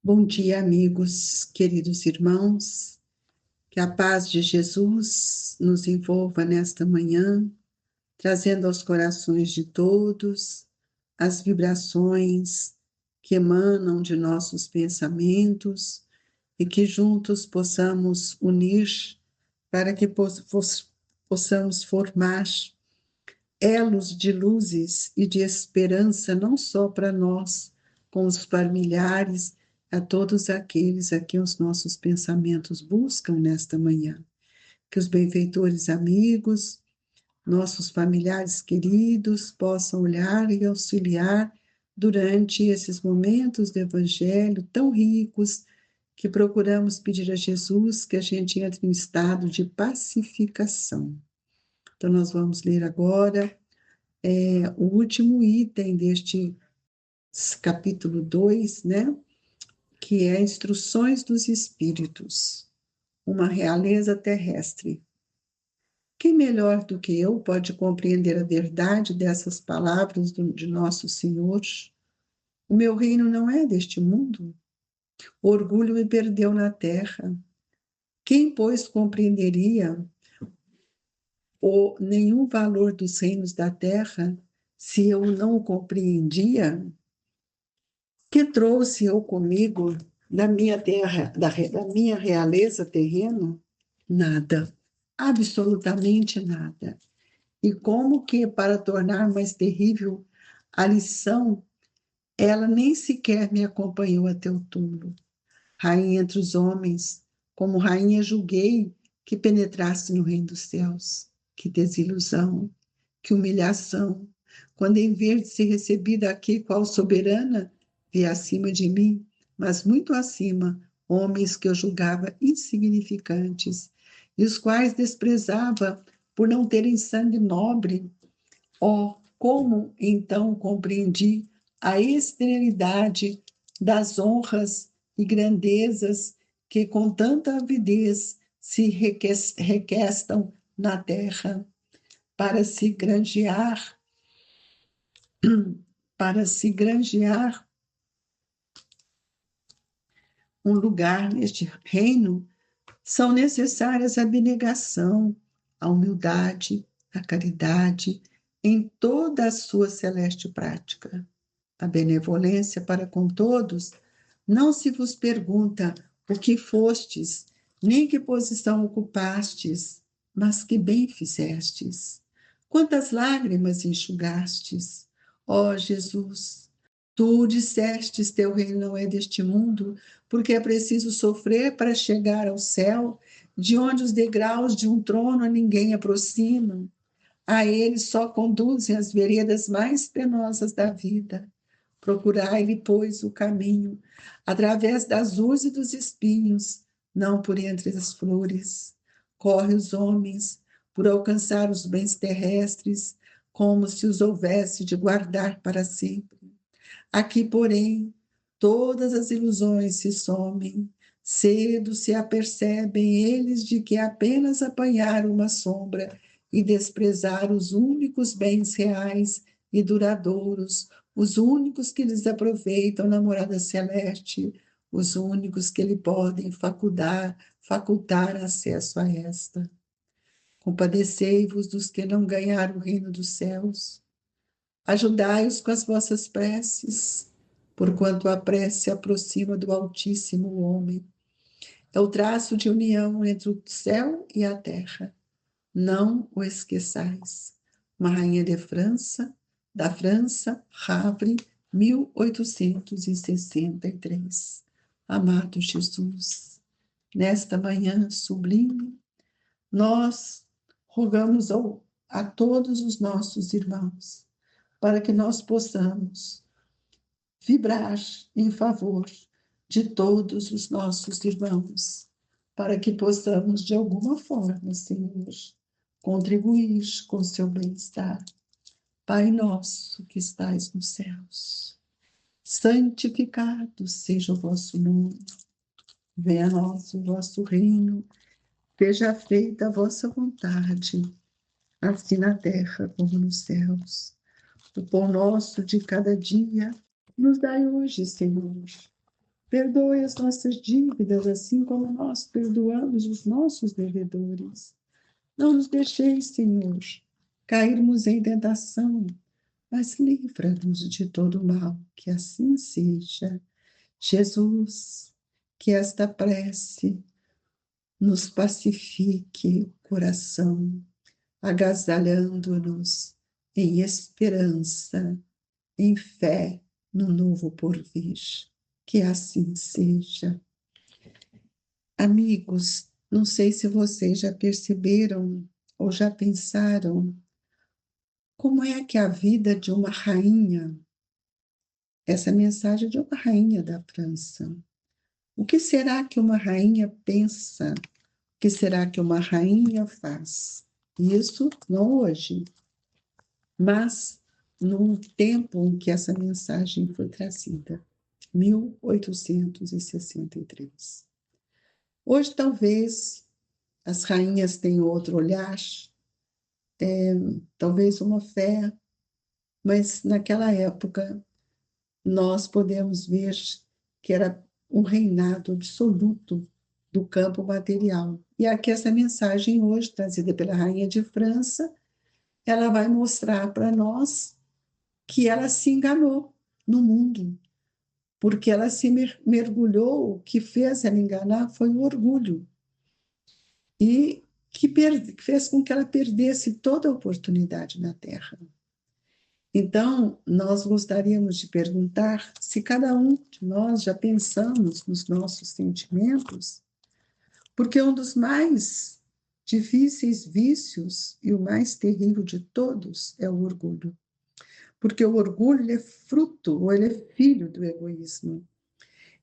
Bom dia, amigos, queridos irmãos. Que a paz de Jesus nos envolva nesta manhã, trazendo aos corações de todos as vibrações que emanam de nossos pensamentos e que juntos possamos unir para que possamos formar elos de luzes e de esperança, não só para nós, com os familiares, a todos aqueles a quem os nossos pensamentos buscam nesta manhã. Que os benfeitores amigos, nossos familiares queridos, possam olhar e auxiliar durante esses momentos do Evangelho tão ricos, que procuramos pedir a Jesus que a gente entre em estado de pacificação. Então, nós vamos ler agora o último item deste capítulo 2, né? Que é Instruções dos Espíritos, uma realeza terrestre. Quem melhor do que eu pode compreender a verdade dessas palavras de nosso Senhor? O meu reino não é deste mundo. O orgulho me perdeu na terra. Quem, pois, compreenderia nenhum valor dos reinos da terra se eu não o compreendia? Que trouxe eu comigo da minha terra, da minha realeza terrena? Nada, absolutamente nada. E como que, para tornar mais terrível a lição, ela nem sequer me acompanhou até o túmulo. Rainha entre os homens, como rainha julguei que penetrasse no reino dos céus. Que desilusão, que humilhação, quando em vez de ser recebida aqui qual soberana, vi acima de mim, mas muito acima, homens que eu julgava insignificantes, e os quais desprezava por não terem sangue nobre. Oh, como então compreendi a exterioridade das honras e grandezas que com tanta avidez se requestam na terra para se granjear, para se granjear um lugar neste reino, são necessárias a abnegação, a humildade, a caridade, em toda a sua celeste prática. A benevolência para com todos não se vos pergunta o que fostes, nem que posição ocupastes, mas que bem fizestes. Quantas lágrimas enxugastes, ó Jesus! Tu dissestes, teu reino não é deste mundo, porque é preciso sofrer para chegar ao céu, de onde os degraus de um trono a ninguém aproximam. A ele só conduzem as veredas mais penosas da vida. Procurai-lhe, pois, o caminho, através das urs e dos espinhos, não por entre as flores. Corre os homens por alcançar os bens terrestres, como se os houvesse de guardar para sempre. Aqui, porém, todas as ilusões se somem, cedo se apercebem eles de que apenas apanharam uma sombra e desprezar os únicos bens reais e duradouros, os únicos que lhes aproveitam na morada celeste, os únicos que lhe podem facultar acesso a esta. Compadecei-vos dos que não ganharam o reino dos céus. Ajudai-os com as vossas preces, porquanto a prece aproxima do Altíssimo homem. É o traço de união entre o céu e a terra. Não o esqueçais. Uma rainha da França, Havre, 1863. Amado Jesus, nesta manhã sublime, nós rogamos a todos os nossos irmãos para que nós possamos vibrar em favor de todos os nossos irmãos, para que possamos, de alguma forma, Senhor, contribuir com o seu bem-estar. Pai nosso que estais nos céus, santificado seja o vosso nome, venha a nós o vosso reino, seja feita a vossa vontade, assim na terra como nos céus. O pão nosso de cada dia nos dai hoje, Senhor. Perdoe as nossas dívidas, assim como nós perdoamos os nossos devedores. Não nos deixeis, Senhor, cairmos em tentação, mas livra-nos de todo mal, que assim seja. Jesus, que esta prece nos pacifique o coração, agasalhando-nos em esperança, em fé no novo porvir. Que assim seja. Amigos, não sei se vocês já perceberam ou já pensaram como é que a vida de uma rainha, essa mensagem de uma rainha da França, o que será que uma rainha pensa? O que será que uma rainha faz? Isso não hoje, mas no tempo em que essa mensagem foi trazida, 1863. Hoje, talvez, as rainhas tenham outro olhar, talvez uma fé, mas naquela época nós podemos ver que era um reinado absoluto do campo material. E aqui essa mensagem hoje, trazida pela Rainha de França, ela vai mostrar para nós que ela se enganou no mundo, porque ela se mergulhou, o que fez ela enganar foi o orgulho, e que fez com que ela perdesse toda a oportunidade na Terra. Então, nós gostaríamos de perguntar se cada um de nós já pensamos nos nossos sentimentos, porque um dos mais difíceis vícios e o mais terrível de todos é o orgulho. Porque o orgulho ele é fruto, ou ele é filho do egoísmo.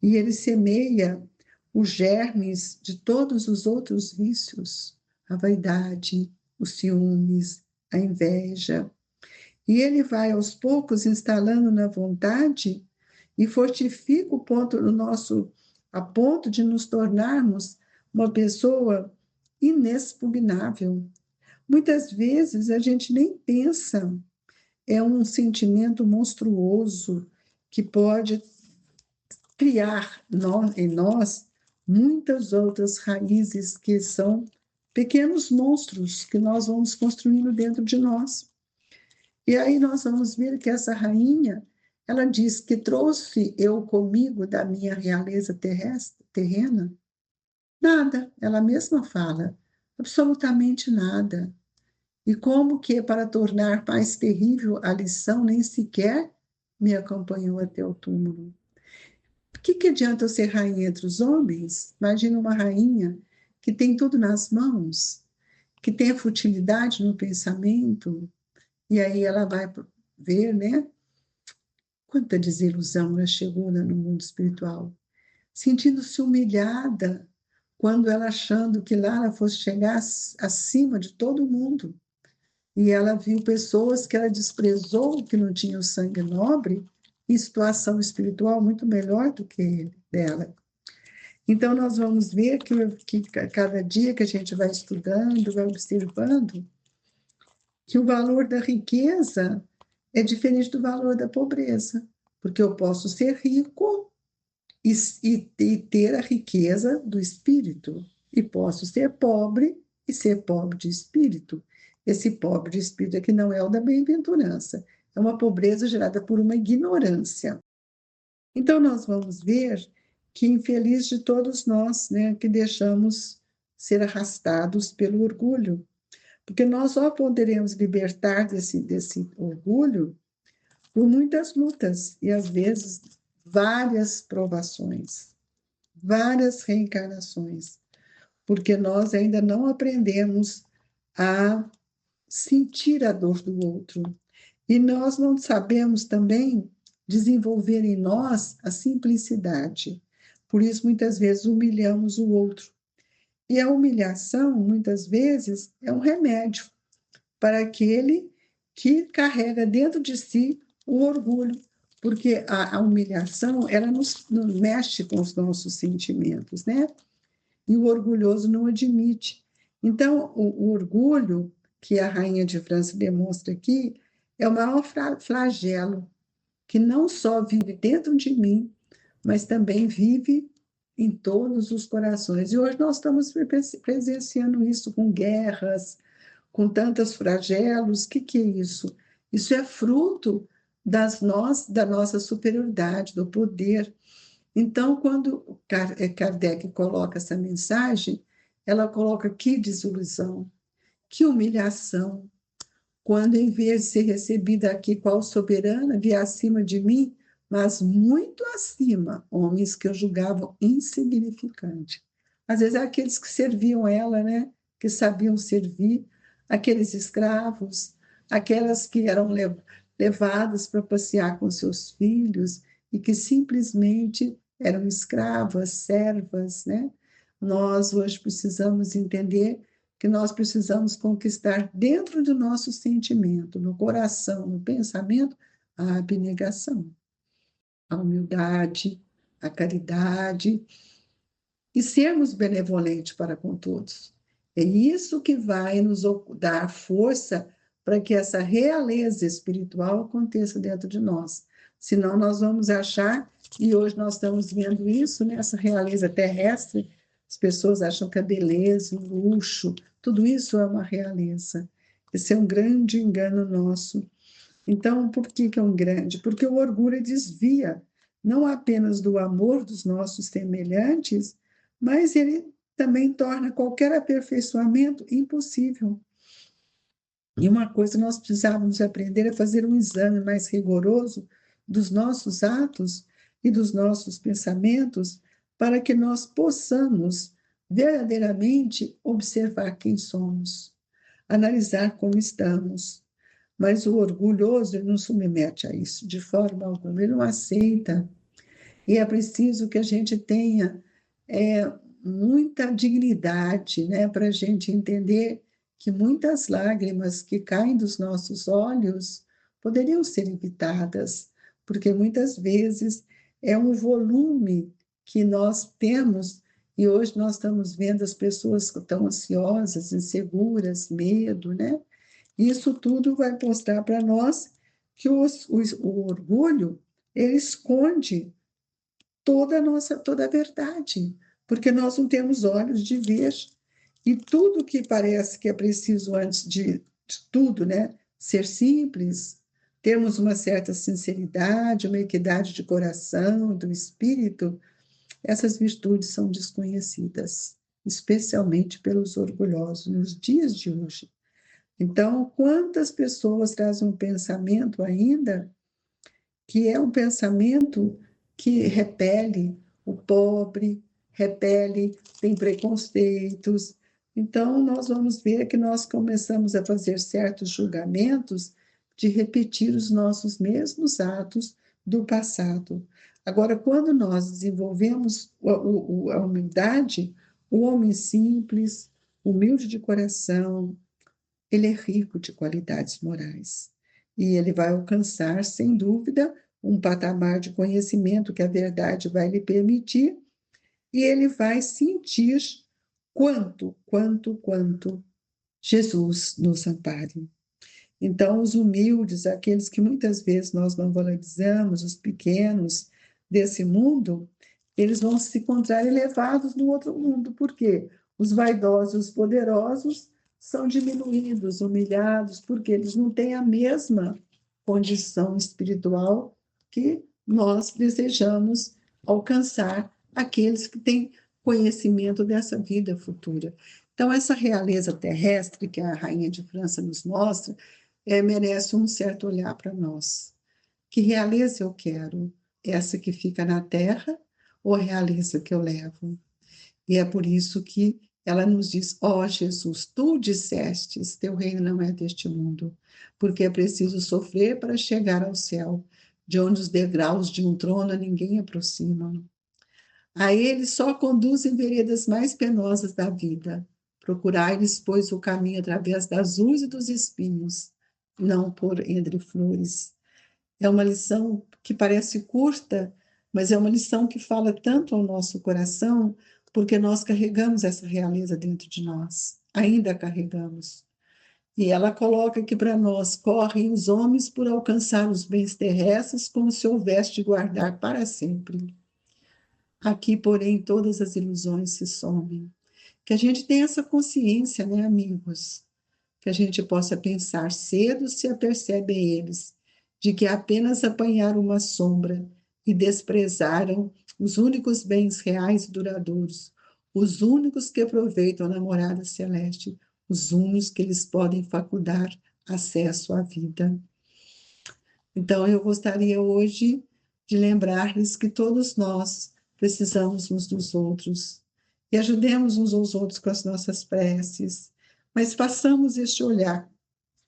E ele semeia os germes de todos os outros vícios, a vaidade, os ciúmes, a inveja. E ele vai aos poucos instalando na vontade e fortifica o ponto no nosso, a ponto de nos tornarmos uma pessoa inexpugnável. Muitas vezes a gente nem pensa, é um sentimento monstruoso que pode criar em nós muitas outras raízes que são pequenos monstros que nós vamos construindo dentro de nós. E aí nós vamos ver que essa rainha, ela diz que trouxe eu comigo da minha realeza terrestre, terrena, nada, ela mesma fala, absolutamente nada. E como que, para tornar mais terrível a lição, nem sequer me acompanhou até o túmulo. O que adianta eu ser rainha entre os homens? Imagina uma rainha que tem tudo nas mãos, que tem a futilidade no pensamento, e aí ela vai ver, né? Quanta desilusão ela chegou no mundo espiritual, sentindo-se humilhada, quando ela achando que lá ela fosse chegar acima de todo mundo. E ela viu pessoas que ela desprezou, que não tinham sangue nobre, em situação espiritual muito melhor do que dela. Então, nós vamos ver que cada dia que a gente vai estudando, vai observando, que o valor da riqueza é diferente do valor da pobreza, porque eu posso ser rico e ter a riqueza do espírito, e posso ser pobre e ser pobre de espírito. Esse pobre de espírito aqui não é o da bem-aventurança, é uma pobreza gerada por uma ignorância. Então, nós vamos ver que infeliz de todos nós, né, que deixamos ser arrastados pelo orgulho, porque nós só poderemos libertar desse orgulho por muitas lutas e, às vezes, várias provações, várias reencarnações, porque nós ainda não aprendemos a sentir a dor do outro. E nós não sabemos também desenvolver em nós a simplicidade. Por isso, muitas vezes, humilhamos o outro. E a humilhação, muitas vezes, é um remédio para aquele que carrega dentro de si o orgulho, porque a humilhação, ela nos mexe com os nossos sentimentos, né? E o orgulhoso não admite. Então, o orgulho que a rainha de França demonstra aqui é o maior flagelo, que não só vive dentro de mim, mas também vive em todos os corações. E hoje nós estamos presenciando isso com guerras, com tantas flagelos. O que é isso? Isso é fruto da nossa superioridade, do poder. Então, quando Kardec coloca essa mensagem, ela coloca que desilusão, que humilhação, quando em vez de ser recebida aqui qual soberana, via acima de mim, mas muito acima, homens que eu julgava insignificante. Às vezes, aqueles que serviam ela, né? Que sabiam servir, aqueles escravos, aquelas que eram levadas para passear com seus filhos e que simplesmente eram escravas, servas, né? Nós hoje precisamos entender que nós precisamos conquistar dentro do nosso sentimento, no coração, no pensamento, a abnegação, a humildade, a caridade e sermos benevolentes para com todos. É isso que vai nos dar força para que essa realeza espiritual aconteça dentro de nós. Senão nós vamos achar, e hoje nós estamos vendo isso, né, essa realeza terrestre, as pessoas acham que a beleza, o luxo, tudo isso é uma realeza. Esse é um grande engano nosso. Então, por que é um grande? Porque o orgulho desvia não apenas do amor dos nossos semelhantes, mas ele também torna qualquer aperfeiçoamento impossível. E uma coisa nós precisávamos aprender a fazer um exame mais rigoroso dos nossos atos e dos nossos pensamentos, para que nós possamos verdadeiramente observar quem somos, analisar como estamos. Mas o orgulhoso ele não submete a isso de forma alguma, ele não aceita. E é preciso que a gente tenha muita dignidade, né, para a gente entender que muitas lágrimas que caem dos nossos olhos poderiam ser evitadas, porque muitas vezes é um volume que nós temos, e hoje nós estamos vendo as pessoas que estão ansiosas, inseguras, medo, né? Isso tudo vai mostrar para nós que o orgulho ele esconde toda a verdade, porque nós não temos olhos de ver. E tudo que parece que é preciso antes de tudo, né? Ser simples, termos uma certa sinceridade, uma equidade de coração, do espírito, essas virtudes são desconhecidas, especialmente pelos orgulhosos nos dias de hoje. Então, quantas pessoas trazem um pensamento ainda que é um pensamento que repele o pobre, repele, tem preconceitos. Então, nós vamos ver que nós começamos a fazer certos julgamentos de repetir os nossos mesmos atos do passado. Agora, quando nós desenvolvemos a humildade, o homem simples, humilde de coração, ele é rico de qualidades morais. E ele vai alcançar, sem dúvida, um patamar de conhecimento que a verdade vai lhe permitir, e ele vai sentir quanto Jesus nos ampare. Então, os humildes, aqueles que muitas vezes nós não valorizamos, os pequenos desse mundo, eles vão se encontrar elevados no outro mundo. Por quê? Os vaidosos, os poderosos são diminuídos, humilhados, porque eles não têm a mesma condição espiritual que nós desejamos alcançar, aqueles que têm conhecimento dessa vida futura. Então, essa realeza terrestre que a Rainha de França nos mostra, merece um certo olhar para nós. Que realeza eu quero? Essa que fica na terra ou a realeza que eu levo? E é por isso que ela nos diz: ó Jesus, tu dissestes, teu reino não é deste mundo, porque é preciso sofrer para chegar ao céu, de onde os degraus de um trono a ninguém aproximam. A ele só conduzem veredas mais penosas da vida. Procurai-lhes, pois, o caminho através das urzes e dos espinhos, não por entre flores. É uma lição que parece curta, mas é uma lição que fala tanto ao nosso coração, porque nós carregamos essa realeza dentro de nós, ainda carregamos. E ela coloca que para nós correm os homens por alcançar os bens terrestres como se houvesse de guardar para sempre. Aqui, porém, todas as ilusões se somem. Que a gente tenha essa consciência, né, amigos? Que a gente possa pensar cedo se apercebem eles, de que apenas apanharam uma sombra e desprezaram os únicos bens reais e duradouros, os únicos que aproveitam a morada celeste, os únicos que eles podem facultar acesso à vida. Então, eu gostaria hoje de lembrar-lhes que todos nós precisamos uns dos outros e ajudemos uns aos outros com as nossas preces, mas façamos este olhar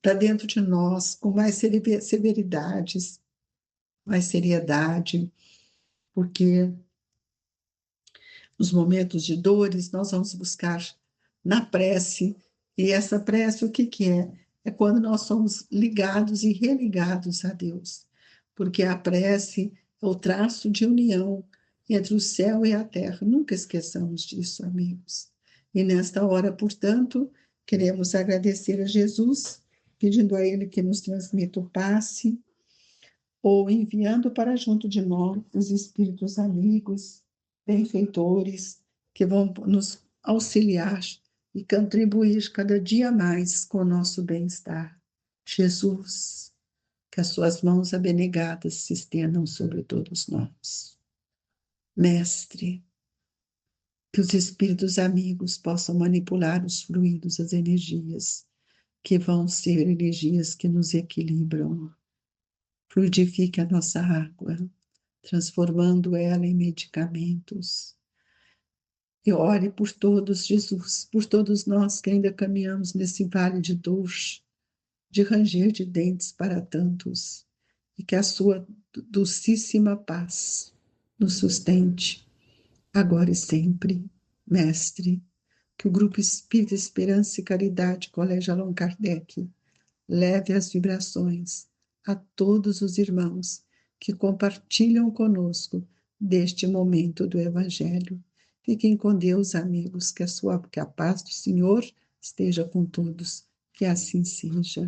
para dentro de nós com mais severidades, mais seriedade, porque nos momentos de dores nós vamos buscar na prece, e essa prece o que que é? É quando nós somos ligados e religados a Deus, porque a prece é o traço de união entre o céu e a terra. Nunca esqueçamos disso, amigos. E nesta hora, portanto, queremos agradecer a Jesus, pedindo a Ele que nos transmita o passe, ou enviando para junto de nós os espíritos amigos, benfeitores, que vão nos auxiliar e contribuir cada dia mais com o nosso bem-estar. Jesus, que as suas mãos abnegadas se estendam sobre todos nós. Mestre, que os espíritos amigos possam manipular os fluidos, as energias, que vão ser energias que nos equilibram. Fluidifique a nossa água, transformando ela em medicamentos. E ore por todos, Jesus, por todos nós que ainda caminhamos nesse vale de dor, de ranger de dentes para tantos, e que a sua dulcíssima paz nos sustente, agora e sempre. Mestre, que o Grupo Espírita Esperança e Caridade, Colégio Allan Kardec, leve as vibrações a todos os irmãos que compartilham conosco deste momento do Evangelho. Fiquem com Deus, amigos, que a paz do Senhor esteja com todos, que assim seja.